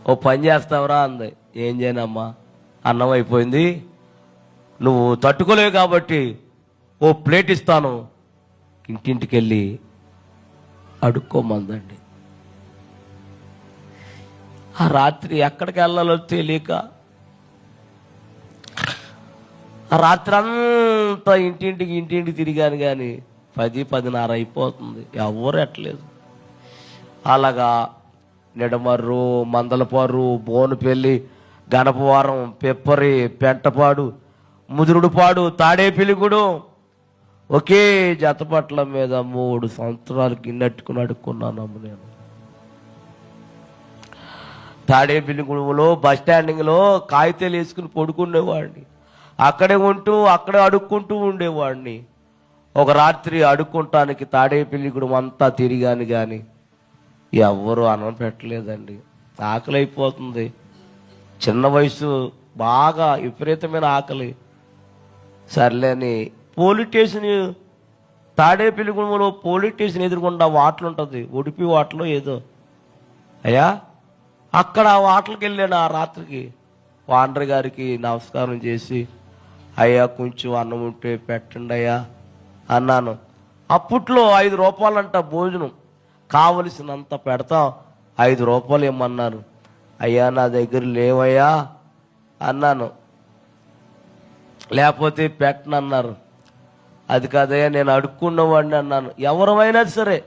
ఓ పని చేస్తావురా అంది. ఏం చేయనమ్మా, అన్నం అయిపోయింది, నువ్వు తట్టుకోలేవు కాబట్టి ఓ ప్లేట్ ఇస్తాను, ఇంటింటికి వెళ్ళి అడుక్కోమందండి. ఆ రాత్రి ఎక్కడికి వెళ్ళాలో తెలియక ఆ రాత్రి అంతా ఇంటింటికి తిరిగాను, కానీ 10-10:30 అయిపోతుంది, ఎవరు ఎట్టలేదు. అలాగా నిడమర్రు, మందలపారు, బోనుపల్లి, గణపవరం, పెప్పరి, పెంటపాడు, ముదురుడుపాడు, తాడేపిలిగూడు ఒకే జతపట్ల మీద 3 సంవత్సరాలు గిన్నెట్టుకుని అడుక్కున్నానమ్మ నేను. తాడేపిలిగూడెంలో బస్ స్టాండింగ్లో కాగితాలు వేసుకుని పడుకునేవాడిని, అక్కడే అడుక్కుంటూ ఉండేవాడిని. ఒక రాత్రి అడుక్కుంటానికి తాడేపిలిగూడెం అంతా తిరిగాను, కానీ ఎవ్వరూ అన్నం పెట్టలేదండి. ఆకలి అయిపోతుంది, చిన్న వయసు, బాగా విపరీతమైన ఆకలి. సర్లేని పోలీస్ స్టేషన్, తాడేపిలిగూడెంలో పోలీస్ స్టేషన్ ఎదురుకుండా వాటలు ఉంటుంది, ఉడిపి వాటలో ఏదో, అయ్యా అక్కడ ఆ వాటలకి వెళ్ళాను. ఆ రాత్రికి వాండర్ గారికి నమస్కారం చేసి, అయ్యా కొంచెం అన్నం ఉంటే పెట్టండి అయ్యా అన్నాను. అప్పట్లో 5 రూపాయలంట భోజనం, కావలసినంత పెడతాం, 5 రూపాయలు ఇమ్మన్నారు. అయ్యా నా దగ్గర లేవయ్యా అన్నాను. లేకపోతే పెట్టనన్నారు. అది కాదయ్యా నేను అడుక్కున్నవాడిని అన్నాను. ఎవరమైనా సరే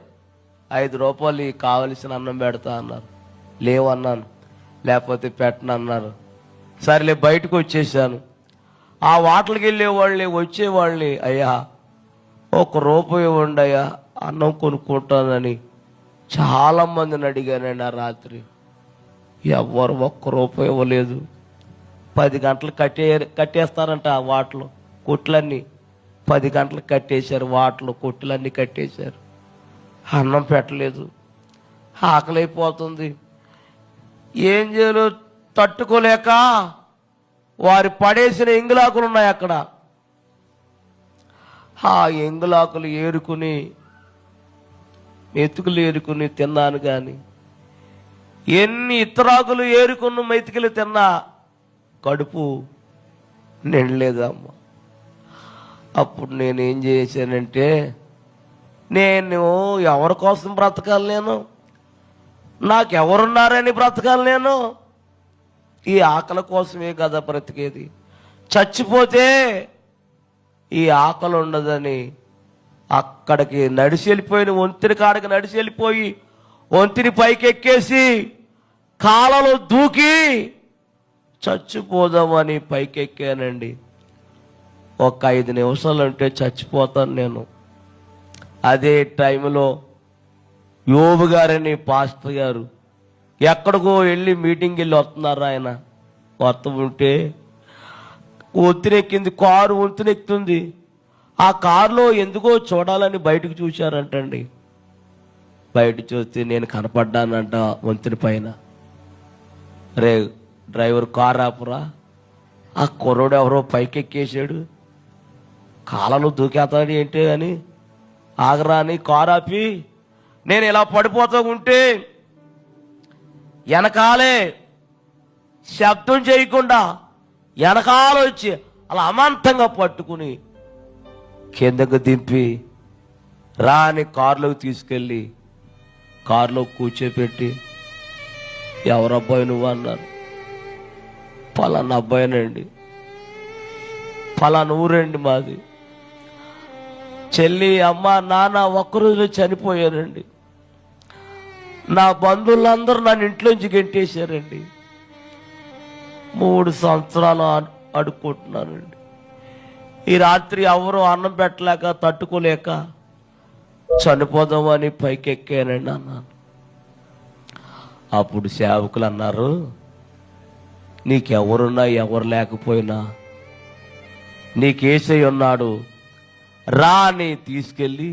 5 రూపాయలు కావలసిన అన్నం పెడతా అన్నారు. లేవన్నాను. లేకపోతే పెట్టనన్నారు. సరేలే బయటకు వచ్చేసాను. ఆ వాటలకి వెళ్ళేవాళ్ళని వచ్చేవాళ్ళని, అయ్యా 1 రూపాయి ఇవ్వండి అయ్యా, అన్నం కొనుక్కుంటానని చాలామందిని అడిగానండి. ఆ రాత్రి ఎవ్వరు 1 రూపాయి ఇవ్వలేదు. 10 గంటలు కట్టేస్తారంట ఆ వాటలు, కొట్లన్నీ 10 గంటలకు కట్టేశారు, వాటలు కొట్టులన్నీ కట్టేశారు. అన్నం పెట్టలేదు, ఆకలైపోతుంది. ఏం చేయాలో తట్టుకోలేక వారి పడేసిన ఎంగులాకులు ఉన్నాయి అక్కడ, ఆ ఎంగులాకులు ఏరుకుని మెతుకులు ఏరుకుని తిన్నాను. కానీ ఎన్ని ఇతరాకులు ఏరుకున్న మెతుకులు తిన్నా కడుపు నిండలేదమ్మ. అప్పుడు నేనేం చేశానంటే, నేను ఎవరి కోసం బ్రతకాలి, నాకెవరున్నారని బ్రతకాలి, ఈ ఆకలి కోసమే కదా బ్రతికేది. చచ్చిపోతే ఈ ఆకలి ఉండదని అక్కడికి నడిచి వెళ్ళిపోయిన వంతిని కాడికి నడిచి వెళ్ళిపోయి వంతిని పైకి ఎక్కేసి కాలలో దూకి చచ్చిపోదామని పైకి ఎక్కానండి. ఒక 5 నిమిషాలు ఉంటే చచ్చిపోతాను నేను. అదే టైంలో యోబు గారని పాస్టర్ గారు ఎక్కడికో వెళ్ళి మీటింగ్కి వెళ్ళి వస్తున్నారు. ఆయన వస్తూ ఉంటే వంతెనెక్కింది, కారు వంతెనెక్కుతుంది. ఆ కారులో ఎందుకో చూడాలని బయటకు చూశారంటండి. బయట చూస్తే నేను కనపడ్డానంట వంతెన పైన. రే డ్రైవర్ కారు ఆపురా, ఆ కుర్రోడు ఎవరో పైకి ఎక్కేసాడు, కాలలో దూకేస్తాడు ఏంటి అని, ఆగరా అని కారు ఆపి నేను ఇలా పడిపోతూ ఉంటే వెనకాలే శబ్దం చేయకుండా వెనకాల వచ్చి అలా అమాంతంగా పట్టుకుని కిందకు దింపి రాని కారులోకి తీసుకెళ్ళి కారులో కూర్చోపెట్టి, ఎవరబ్బాయి నువ్వు అన్నారు. పలానా అబ్బాయినండి, పలానా ఊరండి మాది. చెల్లి, అమ్మ, నాన్న ఒక్కరోజులో చనిపోయారండి. నా బంధువులందరూ నన్ను ఇంట్లోంచి గెంటేశారండి. 3 సంవత్సరాలు అడుక్కుంటున్నానండి. ఈ రాత్రి ఎవరు అన్నం పెట్టలేక తట్టుకోలేక చనిపోదామని పైకి ఎక్కానండి అన్నాను. అప్పుడు సేవకులు అన్నారు, నీకెవరున్నా ఎవరు లేకపోయినా నీకేసై ఉన్నాడు, రా అని తీసుకెళ్ళి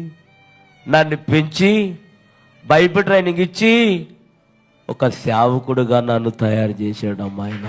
నన్ను పెంచి బైబిల్ ట్రైనింగ్ ఇచ్చి ఒక సేవకుడుగా నన్ను తయారు చేశాడు అమ్మాయిన.